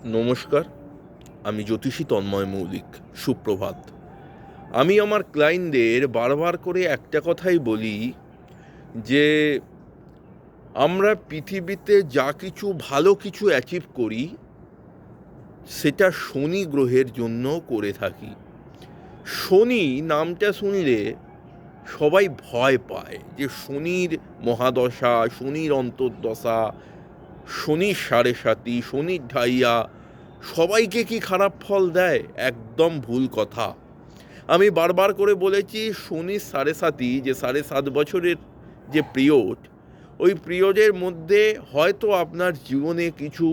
নমস্কার, আমি জ্যোতিষী তন্ময় মৌলিক। সুপ্রভাত। আমি আমার ক্লায়েন্টদের বারবার করে একটা কথাই বলি যে আমরা পৃথিবীতে যা কিছু ভালো কিছু অ্যাচিভ করি সেটা শনি গ্রহের জন্য করে থাকি। শনি নামটা শুনলে সবাই ভয় পায় যে শনির মহাদশা, শনির অন্তর্দশা, শনির সাড়ে সাতি, শনির ঢাইয়া সবাইকে কি খারাপ ফল দেয়? একদম ভুল কথা। আমি বারবার করে বলেছি শনির সাড়ে সাতি, যে 7.5 বছরের যে পিরিয়ড, ওই পিরিয়ডের মধ্যে হয়তো আপনার জীবনে কিছু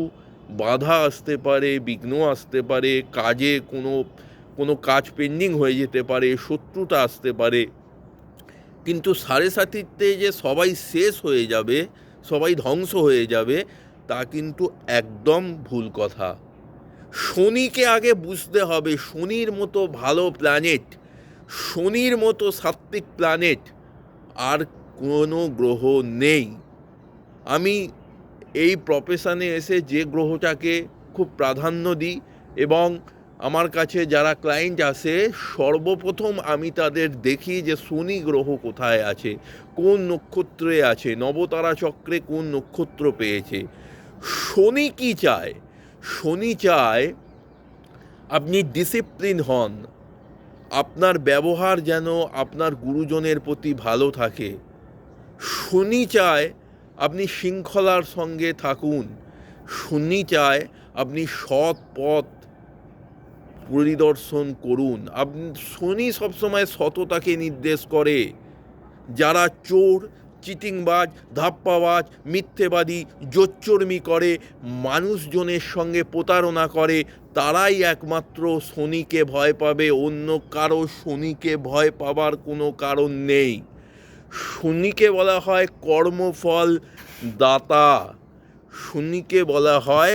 বাধা আসতে পারে, বিঘ্ন আসতে পারে, কাজে কোনো কাজ পেন্ডিং হয়ে যেতে পারে, শত্রুতা আসতে পারে, কিন্তু সাড়ে সাতিতে যে সবাই শেষ হয়ে যাবে, সবাই ধ্বংস হয়ে যাবে, তা কিন্তু একদম ভুল কথা। শনিকে আগে বুঝতে হবে। শনির মতো ভালো প্ল্যানেট, শনির মতো সাত্ত্বিক প্ল্যানেট আর কোনো গ্রহ নেই। আমি এই প্রফেশনে এসে যে গ্রহটাকে খুব প্রাধান্য দিই, এবং আমার কাছে যারা ক্লায়েন্ট আসে সর্বপ্রথম আমি তাদের দেখি যে শনি গ্রহ কোথায় আছে, কোন নক্ষত্রে আছে, নবতারা চক্রে কোন নক্ষত্র পেয়েছে। শনি কি চায়? শনি চায় আপনি ডিসিপ্লিন হন, আপনার ব্যবহার যেন আপনার গুরুজনের প্রতি ভালো থাকে। শনি চায় আপনি শৃঙ্খলার সঙ্গে থাকুন। শনি চায় আপনি সৎ পথ পরিদর্শন করুন। শনি সবসময় সততাকে নির্দেশ করে। যারা চোর, চিটিংবাজ, ধাপ্পাবাজ, মিথ্যেবাদী, জোচ্চর্মি করে, মানুষজনের সঙ্গে প্রতারণা করে, তারাই একমাত্র শনিকে ভয় পাবে। অন্য কারো শনিকে ভয় পাবার কোনো কারণ নেই। শনিকে বলা হয় কর্মফল দাতা। শনিকে বলা হয়